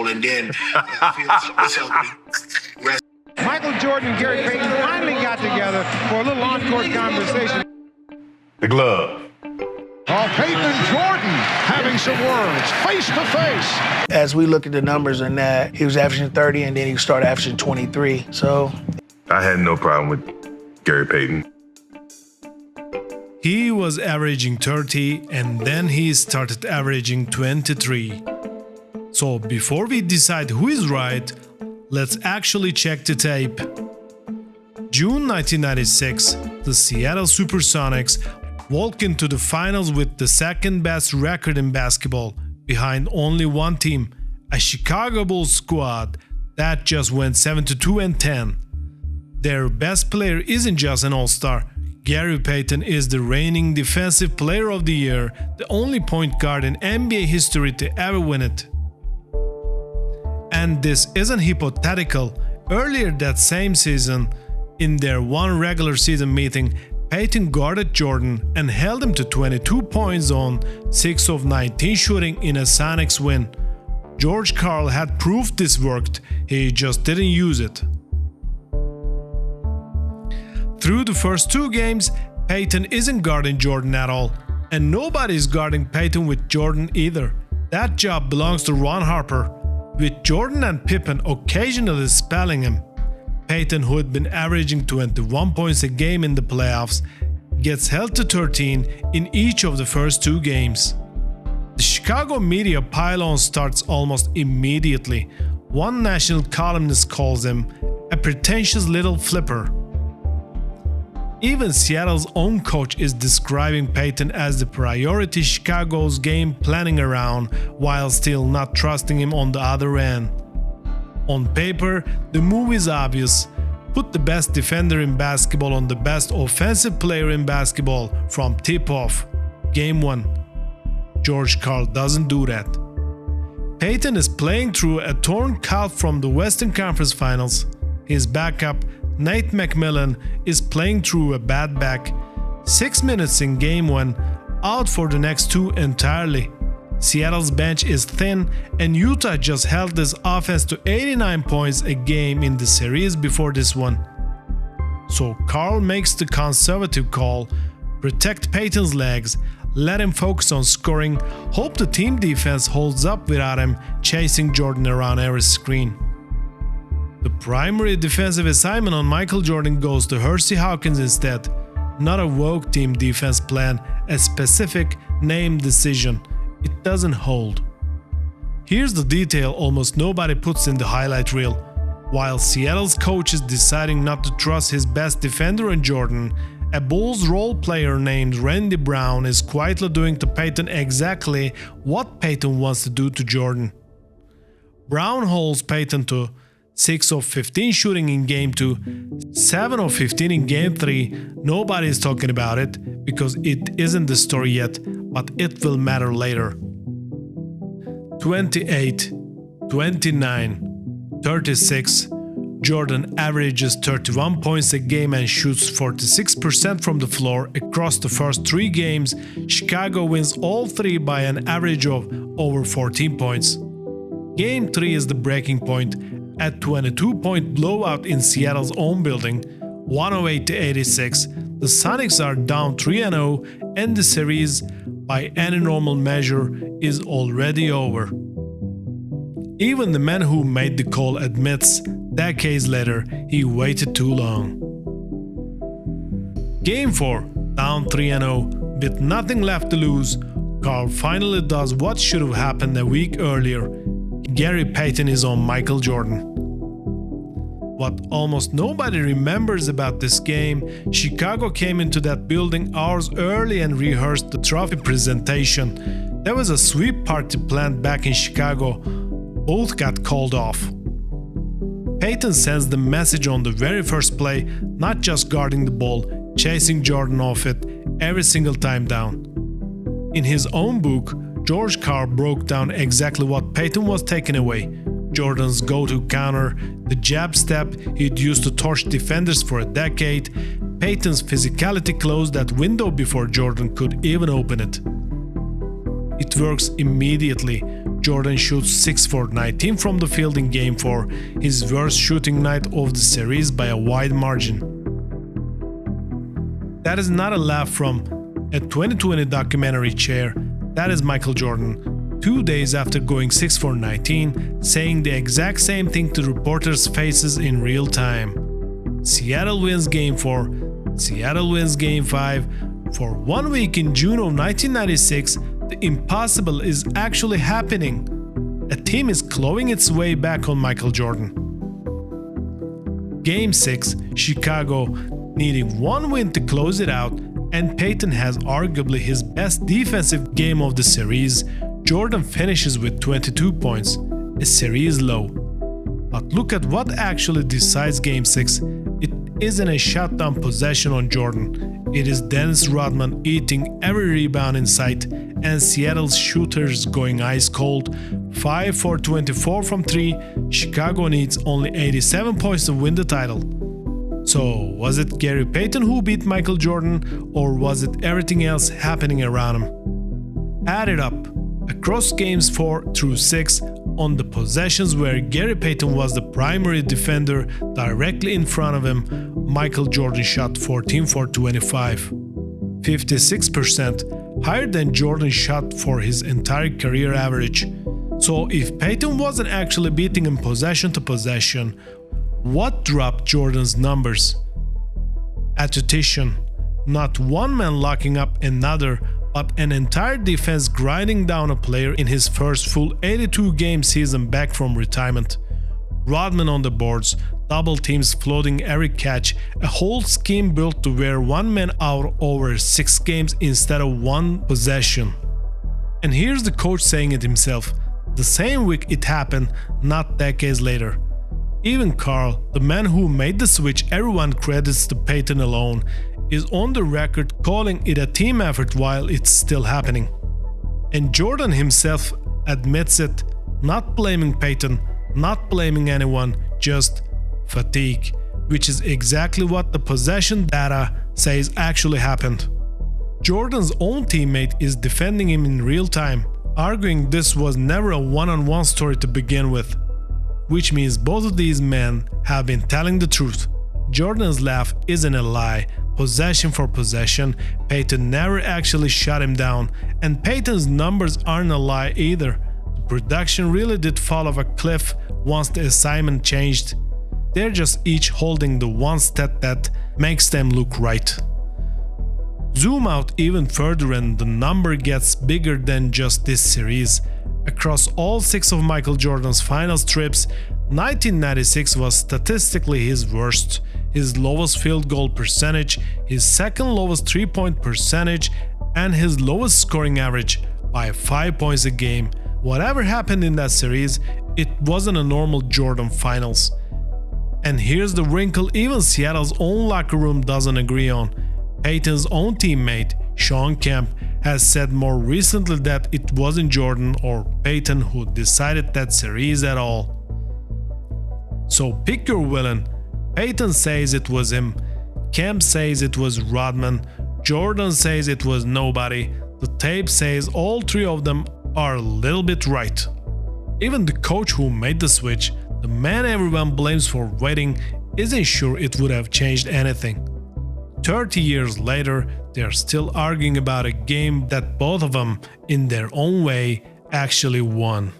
and then feels healthy. Rest. Michael Jordan and Gary Payton finally got together for a little on-court conversation. The glove. Oh, Payton and Jordan having some words, face to face. As we look at the numbers in that, he was averaging 30 and then he started averaging 23. So I had no problem with Gary Payton. He was averaging 30 and then he started averaging 23. So before we decide who is right, let's actually check the tape. June 1996, the Seattle SuperSonics walked into the finals with the second best record in basketball, behind only one team, a Chicago Bulls squad that just went 7-2-10. Their best player isn't just an all-star. Gary Payton is the reigning Defensive Player of the Year, the only point guard in NBA history to ever win it. And this isn't hypothetical. Earlier that same season, in their one regular season meeting, Payton guarded Jordan and held him to 22 points on 6 of 19 shooting in a Sonics win. George Karl had proved this worked, he just didn't use it. Through the first two games, Payton isn't guarding Jordan at all, and nobody is guarding Payton with Jordan either. That job belongs to Ron Harper, with Jordan and Pippen occasionally spelling him. Payton, who had been averaging 21 points a game in the playoffs, gets held to 13 in each of the first two games. The Chicago media pile-on starts almost immediately. One national columnist calls him a pretentious little flipper. Even Seattle's own coach is describing Payton as the priority Chicago's game planning around, while still not trusting him on the other end. On paper, the move is obvious. Put the best defender in basketball on the best offensive player in basketball from tip-off. Game 1. George Karl doesn't do that. Payton is playing through a torn calf from the Western Conference Finals. His backup, Nate McMillan, is playing through a bad back. 6 minutes in Game 1, out for the next two entirely. Seattle's bench is thin, and Utah just held this offense to 89 points a game in the series before this one. So Karl makes the conservative call: protect Payton's legs, let him focus on scoring, hope the team defense holds up without him chasing Jordan around every screen. The primary defensive assignment on Michael Jordan goes to Hersey Hawkins instead. Not a woke team defense plan, a specific named decision. It doesn't hold. Here's the detail almost nobody puts in the highlight reel. While Seattle's coach is deciding not to trust his best defender in Jordan, a Bulls role player named Randy Brown is quietly doing to Payton exactly what Payton wants to do to Jordan. Brown holds Payton to 6 of 15 shooting in Game 2, 7 of 15 in Game 3. Nobody is talking about it because it isn't the story yet, but it will matter later. 28, 29, 36. Jordan averages 31 points a game and shoots 46% from the floor across the first 3 games. Chicago wins all 3 by an average of over 14 points. Game 3 is the breaking point. A 22-point blowout in Seattle's own building, 108-86. The Sonics are down 3-0, and the series, by any normal measure, is already over. Even the man who made the call admits, decades later, he waited too long. Game 4, down 3-0, with nothing left to lose, Karl finally does what should have happened a week earlier. Gary Payton is on Michael Jordan. What almost nobody remembers about this game, Chicago came into that building hours early and rehearsed the trophy presentation. There was a sweep party planned back in Chicago. Both got called off. Payton sends the message on the very first play, not just guarding the ball, chasing Jordan off it every single time down. In his own book, George Karl broke down exactly what Payton was taking away. Jordan's go-to counter, the jab step he'd used to torch defenders for a decade. Payton's physicality closed that window before Jordan could even open it. It works immediately. Jordan shoots 6 for 19 from the field in Game 4, his worst shooting night of the series by a wide margin. That is not a laugh from a 2020 documentary chair. That is Michael Jordan, 2 days after going 6 for 19, saying the exact same thing to reporters' faces in real time. Seattle wins Game 4, Seattle wins Game 5. For 1 week in June of 1996, the impossible is actually happening. A team is clawing its way back on Michael Jordan. Game 6, Chicago, needing one win to close it out, and Payton has arguably his best defensive game of the series. Jordan finishes with 22 points, a series low. But look at what actually decides Game 6. It isn't a shutdown possession on Jordan. It is Dennis Rodman eating every rebound in sight, and Seattle's shooters going ice cold. 5 for 24 from 3, Chicago needs only 87 points to win the title. So, was it Gary Payton who beat Michael Jordan, or was it everything else happening around him? Add it up. Across games 4 through 6, on the possessions where Gary Payton was the primary defender directly in front of him, Michael Jordan shot 14 for 25. 56%, higher than Jordan shot for his entire career average. So if Payton wasn't actually beating him possession to possession, what dropped Jordan's numbers? Attrition. Not one man locking up another, but an entire defense grinding down a player in his first full 82-game season back from retirement. Rodman on the boards, double teams floating every catch, a whole scheme built to wear one man out over 6 games instead of one possession. And here's the coach saying it himself, the same week it happened, not decades later. Even Karl, the man who made the switch everyone credits to Payton alone, is on the record calling it a team effort while it's still happening. And Jordan himself admits it, not blaming Payton, not blaming anyone, just fatigue, which is exactly what the possession data says actually happened. Jordan's own teammate is defending him in real time, arguing this was never a one-on-one story to begin with, which means both of these men have been telling the truth. Jordan's laugh isn't a lie. Possession for possession, Payton never actually shut him down, and Payton's numbers aren't a lie either. The production really did fall off a cliff once the assignment changed. They're just each holding the one stat that makes them look right. Zoom out even further and the number gets bigger than just this series. Across all 6 of Michael Jordan's finals trips, 1996 was statistically his worst. His lowest field goal percentage, his second lowest 3-point percentage, and his lowest scoring average by 5 points a game. Whatever happened in that series, it wasn't a normal Jordan finals. And here's the wrinkle even Seattle's own locker room doesn't agree on. Payton's own teammate, Shawn Kemp, has said more recently that it wasn't Jordan or Payton who decided that series at all. So pick your villain. Payton says it was him, Kemp says it was Rodman, Jordan says it was nobody. The tape says all 3 of them are a little bit right. Even the coach who made the switch, the man everyone blames for waiting, isn't sure it would have changed anything. 30 years later, they're still arguing about a game that both of them, in their own way, actually won.